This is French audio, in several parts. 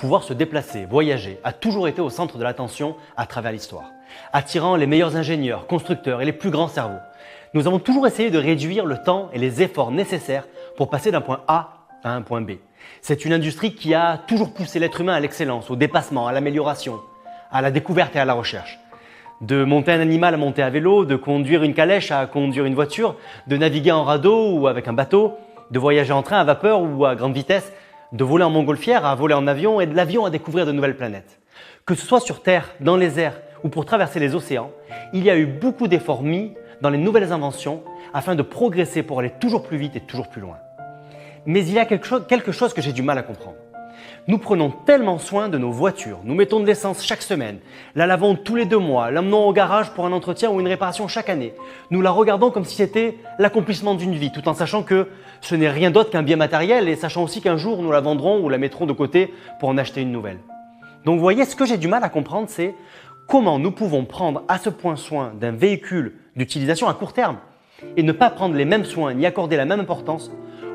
pouvoir se déplacer, voyager, a toujours été au centre de l'attention à travers l'histoire, attirant les meilleurs ingénieurs, constructeurs et les plus grands cerveaux. Nous avons toujours essayé de réduire le temps et les efforts nécessaires pour passer d'un point A à un point B. C'est une industrie qui a toujours poussé l'être humain à l'excellence, au dépassement, à l'amélioration, à la découverte et à la recherche. De monter un animal à monter à vélo, de conduire une calèche à conduire une voiture, de naviguer en radeau ou avec un bateau, de voyager en train à vapeur ou à grande vitesse, de voler en montgolfière à voler en avion et de l'avion à découvrir de nouvelles planètes. Que ce soit sur Terre, dans les airs ou pour traverser les océans, il y a eu beaucoup d'efforts mis dans les nouvelles inventions afin de progresser pour aller toujours plus vite et toujours plus loin. Mais il y a quelque chose que j'ai du mal à comprendre. Nous prenons tellement soin de nos voitures, nous mettons de l'essence chaque semaine, la lavons tous les 2 mois, l'emmenons au garage pour un entretien ou une réparation chaque année. Nous la regardons comme si c'était l'accomplissement d'une vie, tout en sachant que ce n'est rien d'autre qu'un bien matériel et sachant aussi qu'un jour nous la vendrons ou la mettrons de côté pour en acheter une nouvelle. Donc vous voyez, ce que j'ai du mal à comprendre, c'est comment nous pouvons prendre à ce point soin d'un véhicule d'utilisation à court terme et ne pas prendre les mêmes soins ni accorder la même importance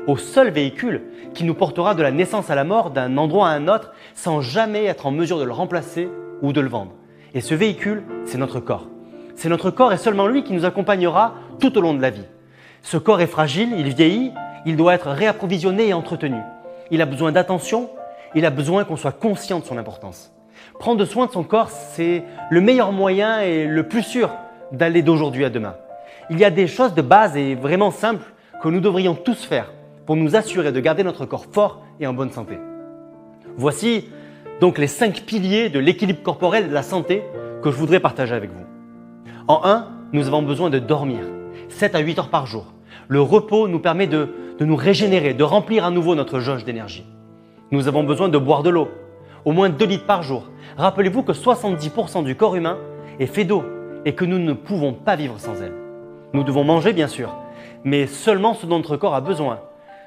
au seul véhicule qui nous portera de la naissance à la mort d'un endroit à un autre sans jamais être en mesure de le remplacer ou de le vendre. Et ce véhicule, c'est notre corps. C'est notre corps et seulement lui qui nous accompagnera tout au long de la vie. Ce corps est fragile, il vieillit, il doit être réapprovisionné et entretenu. Il a besoin d'attention, il a besoin qu'on soit conscient de son importance. Prendre soin de son corps, c'est le meilleur moyen et le plus sûr d'aller d'aujourd'hui à demain. Il y a des choses de base et vraiment simples que nous devrions tous faire pour nous assurer de garder notre corps fort et en bonne santé. Voici donc les 5 piliers de l'équilibre corporel et de la santé que je voudrais partager avec vous. En 1, nous avons besoin de dormir, 7 à 8 heures par jour. Le repos nous permet de nous régénérer, de remplir à nouveau notre jauge d'énergie. Nous avons besoin de boire de l'eau, au moins 2 litres par jour. Rappelez-vous que 70% du corps humain est fait d'eau et que nous ne pouvons pas vivre sans elle. Nous devons manger bien sûr, mais seulement ce dont notre corps a besoin.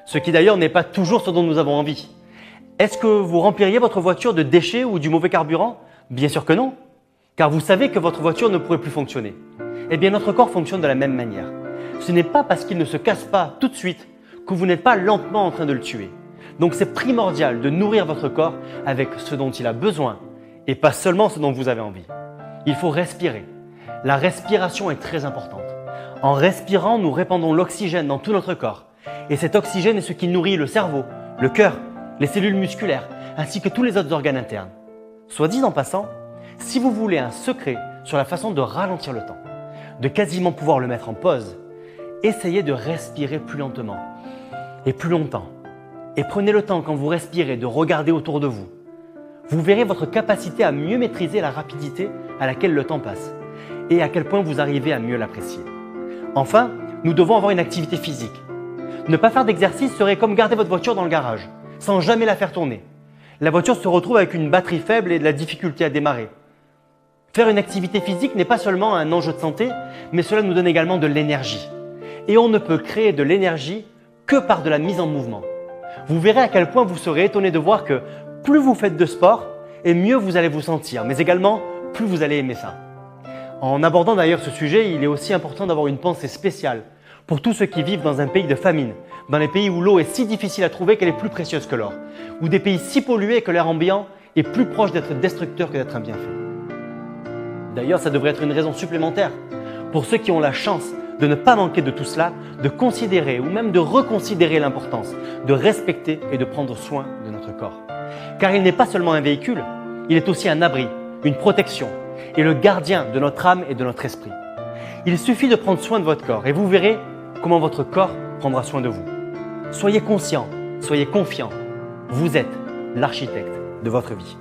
Ce qui d'ailleurs n'est pas toujours ce dont nous avons envie. Est-ce que vous rempliriez votre voiture de déchets ou du mauvais carburant? Bien sûr que non, car vous savez que votre voiture ne pourrait plus fonctionner. Eh bien notre corps fonctionne de la même manière. Ce n'est pas parce qu'il ne se casse pas tout de suite que vous n'êtes pas lentement en train de le tuer. Donc c'est primordial de nourrir votre corps avec ce dont il a besoin et pas seulement ce dont vous avez envie. Il faut respirer. La respiration est très importante. En respirant, nous répandons l'oxygène dans tout notre corps. Et cet oxygène est ce qui nourrit le cerveau, le cœur, les cellules musculaires, ainsi que tous les autres organes internes. Soit dit en passant, si vous voulez un secret sur la façon de ralentir le temps, de quasiment pouvoir le mettre en pause, essayez de respirer plus lentement et plus longtemps. Et prenez le temps quand vous respirez de regarder autour de vous. Vous verrez votre capacité à mieux maîtriser la rapidité à laquelle le temps passe et à quel point vous arrivez à mieux l'apprécier. Enfin, nous devons avoir une activité physique. Ne pas faire d'exercice serait comme garder votre voiture dans le garage, sans jamais la faire tourner. La voiture se retrouve avec une batterie faible et de la difficulté à démarrer. Faire une activité physique n'est pas seulement un enjeu de santé, mais cela nous donne également de l'énergie. Et on ne peut créer de l'énergie que par de la mise en mouvement. Vous verrez à quel point vous serez étonné de voir que plus vous faites de sport, et mieux vous allez vous sentir, mais également plus vous allez aimer ça. En abordant d'ailleurs ce sujet, il est aussi important d'avoir une pensée spéciale pour tous ceux qui vivent dans un pays de famine, dans les pays où l'eau est si difficile à trouver qu'elle est plus précieuse que l'or, ou des pays si pollués que l'air ambiant est plus proche d'être destructeur que d'être un bienfait. D'ailleurs, ça devrait être une raison supplémentaire pour ceux qui ont la chance de ne pas manquer de tout cela, de considérer ou même de reconsidérer l'importance de respecter et de prendre soin de notre corps. Car il n'est pas seulement un véhicule, il est aussi un abri, une protection et le gardien de notre âme et de notre esprit. Il suffit de prendre soin de votre corps et vous verrez comment votre corps prendra soin de vous. Soyez conscient, soyez confiant, vous êtes l'architecte de votre vie.